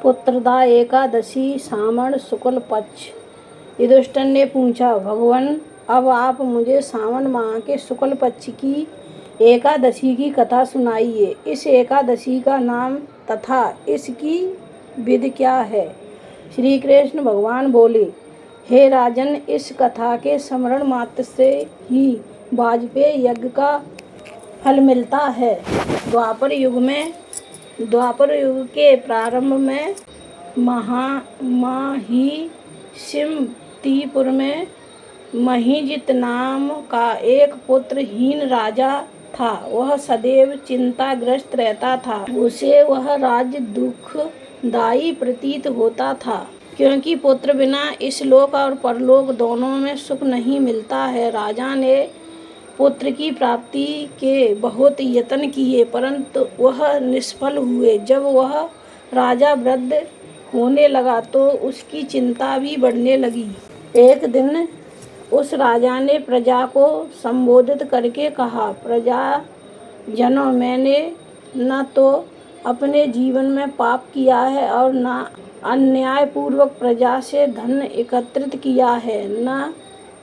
पुत्रदा एकादशी सावन शुक्ल पक्ष। युधिष्ठिर ने पूछा, भगवान अब आप मुझे सावन माह के शुक्ल पक्ष की एकादशी की कथा सुनाइए। इस एकादशी का नाम तथा इसकी विधि क्या है? श्री कृष्ण भगवान बोले, हे राजन, इस कथा के स्मरण मात्र से ही वाजपेय यज्ञ का फल मिलता है। द्वापर युग के प्रारंभ में महिषमतीपुर में महीजित नाम का एक पुत्रहीन राजा था। वह सदैव चिंताग्रस्त रहता था। उसे वह राज्य दुखदायी प्रतीत होता था, क्योंकि पुत्र बिना इस लोक और परलोक दोनों में सुख नहीं मिलता है। राजा ने पुत्र की प्राप्ति के बहुत यत्न किए, परंतु वह निष्फल हुए। जब वह राजा वृद्ध होने लगा तो उसकी चिंता भी बढ़ने लगी। एक दिन उस राजा ने प्रजा को संबोधित करके कहा, प्रजाजनों, मैंने न तो अपने जीवन में पाप किया है और न अन्यायपूर्वक प्रजा से धन एकत्रित किया है। न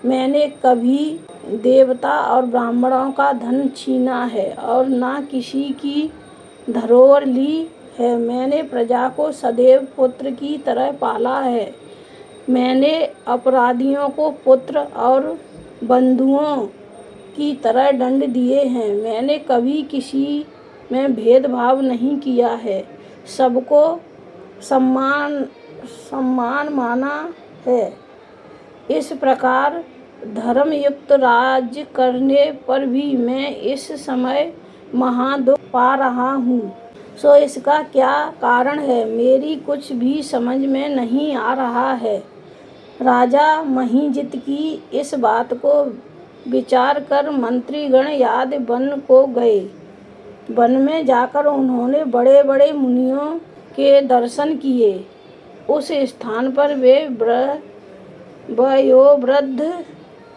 मैंने कभी देवता और ब्राह्मणों का धन छीना है और न किसी की धरोहर ली है। मैंने प्रजा को सदैव पुत्र की तरह पाला है। मैंने अपराधियों को पुत्र और बंधुओं की तरह दंड दिए हैं। मैंने कभी किसी में भेदभाव नहीं किया है, सबको सम्मान माना है। इस प्रकार धर्मयुक्त राज्य करने पर भी मैं इस समय महादुख पा रहा हूँ। सो इसका क्या कारण है, मेरी कुछ भी समझ में नहीं आ रहा है। राजा महीजित की इस बात को विचार कर मंत्रीगण याद वन को गए। वन में जाकर उन्होंने बड़े बड़े मुनियों के दर्शन किए। उस स्थान पर वे वयोवृद्ध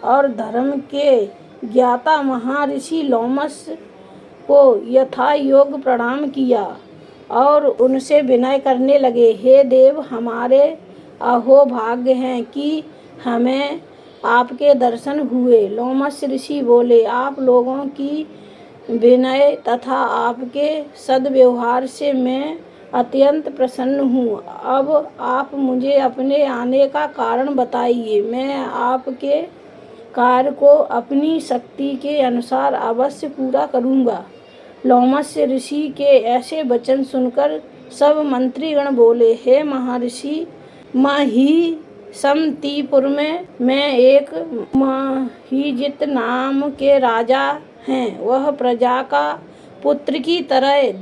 और धर्म के ज्ञाता महर्षि लोमश को यथायोग्य प्रणाम किया और उनसे विनय करने लगे, हे देव, हमारे अहोभाग्य हैं कि हमें आपके दर्शन हुए। लोमश ऋषि बोले, आप लोगों की विनय तथा आपके सद्व्यवहार से मैं अत्यंत प्रसन्न हूँ। अब आप मुझे अपने आने का कारण बताइए। मैं आपके कार्य को अपनी शक्ति के अनुसार अवश्य पूरा करूँगा। लोमश ऋषि के ऐसे वचन सुनकर सब मंत्रीगण बोले, हे महर्षि, महिषमतीपुर में एक महीजित नाम के राजा हैं। वह प्रजा का पुत्र की तरह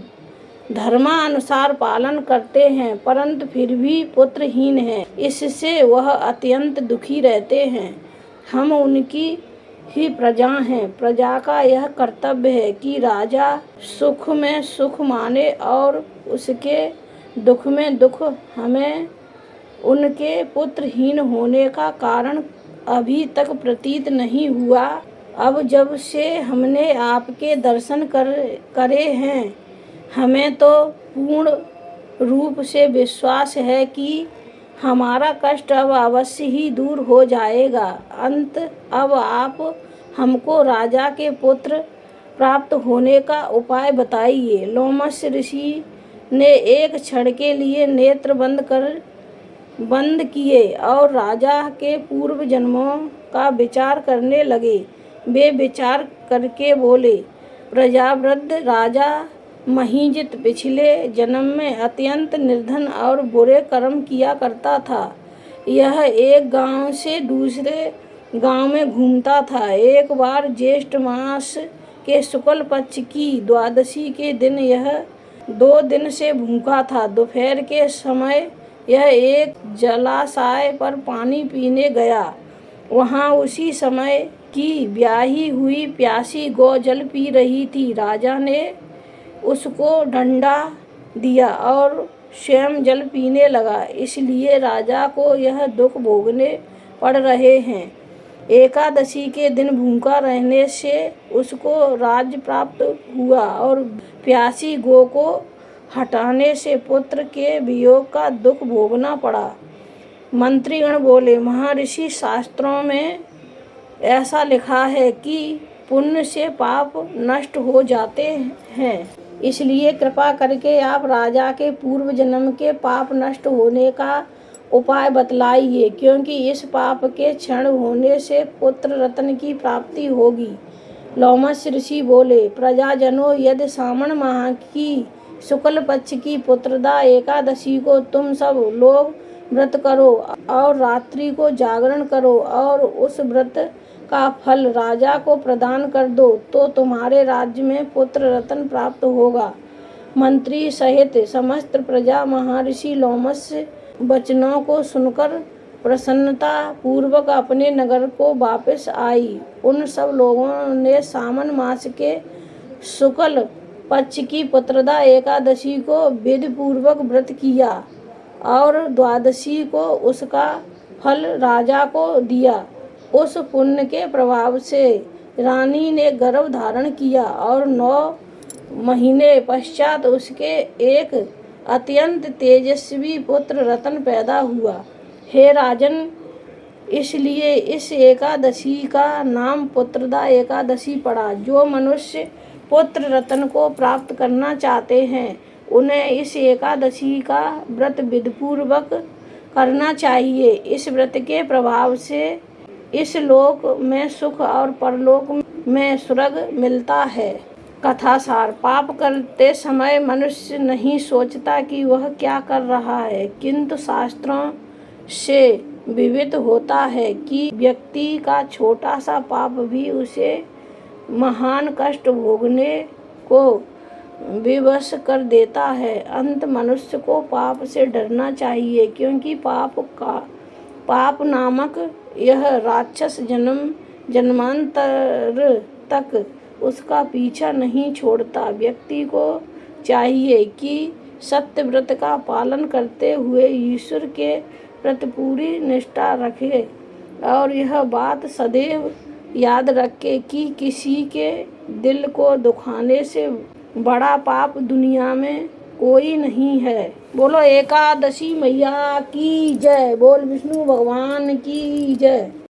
धर्मानुसार पालन करते हैं, परंतु फिर भी पुत्रहीन हैं। इससे वह अत्यंत दुखी रहते हैं। हम उनकी ही प्रजा हैं। प्रजा का यह कर्तव्य है कि राजा सुख में सुख माने और उसके दुख में दुख। हमें उनके पुत्रहीन होने का कारण अभी तक प्रतीत नहीं हुआ। अब जब से हमने आपके दर्शन करे हैं, हमें तो पूर्ण रूप से विश्वास है कि हमारा कष्ट अब अवश्य ही दूर हो जाएगा। अब आप हमको राजा के पुत्र प्राप्त होने का उपाय बताइए। लोमश ऋषि ने एक क्षण के लिए नेत्र बंद किए और राजा के पूर्व जन्मों का विचार करने लगे। वे विचार करके बोले, प्रजावृद्ध राजा महीजित पिछले जन्म में अत्यंत निर्धन और बुरे कर्म किया करता था। यह एक गांव से दूसरे गांव में घूमता था। एक बार ज्येष्ठ मास के शुक्ल पक्ष की द्वादशी के दिन यह 2 दिन से भूखा था। दोपहर के समय यह एक जलाशय पर पानी पीने गया। वहाँ उसी समय की ब्याही हुई प्यासी गौ जल पी रही थी। राजा ने उसको डंडा दिया और स्वयं जल पीने लगा। इसलिए राजा को यह दुख भोगने पड़ रहे हैं। एकादशी के दिन भूखा रहने से उसको राज्य प्राप्त हुआ और प्यासी गौ को हटाने से पुत्र के वियोग का दुख भोगना पड़ा। मंत्रीगण बोले, महर्षि, शास्त्रों में ऐसा लिखा है कि पुण्य से पाप नष्ट हो जाते हैं, इसलिए कृपा करके आप राजा के पूर्व जन्म के पाप नष्ट होने का उपाय बतलाइए, क्योंकि इस पाप के क्षण होने से पुत्र रत्न की प्राप्ति होगी। लोमश ऋषि बोले, प्रजाजनों, यदि सावन माह की शुक्ल पक्ष की पुत्रदा एकादशी को तुम सब लोग व्रत करो और रात्रि को जागरण करो और उस व्रत का फल राजा को प्रदान कर दो, तो तुम्हारे राज्य में पुत्र रत्न प्राप्त होगा। मंत्री सहित समस्त प्रजा महर्षि लोमश वचनों को सुनकर प्रसन्नता पूर्वक अपने नगर को वापस आई। उन सब लोगों ने सावन मास के शुक्ल पक्ष की पुत्रदा एकादशी को विधि पूर्वक व्रत किया और द्वादशी को उसका फल राजा को दिया। उस पुण्य के प्रभाव से रानी ने गर्भ धारण किया और 9 महीने पश्चात उसके एक अत्यंत तेजस्वी पुत्र रतन पैदा हुआ। हे राजन, इसलिए इस एकादशी का नाम पुत्रदा एकादशी पड़ा। जो मनुष्य पुत्र रत्न को प्राप्त करना चाहते हैं, उन्हें इस एकादशी का व्रत विधिपूर्वक करना चाहिए। इस व्रत के प्रभाव से इस लोक में सुख और परलोक में स्वर्ग मिलता है। कथासार। पाप करते समय मनुष्य नहीं सोचता कि वह क्या कर रहा है, किंतु शास्त्रों से विविध होता है कि व्यक्ति का छोटा सा पाप भी उसे महान कष्ट भोगने को विवश कर देता है। अंत मनुष्य को पाप से डरना चाहिए, क्योंकि पाप नामक यह राक्षस जन्म जन्मांतर तक उसका पीछा नहीं छोड़ता। व्यक्ति को चाहिए कि सत्य व्रत का पालन करते हुए ईश्वर के प्रति पूरी निष्ठा रखे और यह बात सदैव याद रखे कि किसी के दिल को दुखाने से बड़ा पाप दुनिया में कोई नहीं है। बोलो एकादशी मैया की जय। बोल विष्णु भगवान की जय।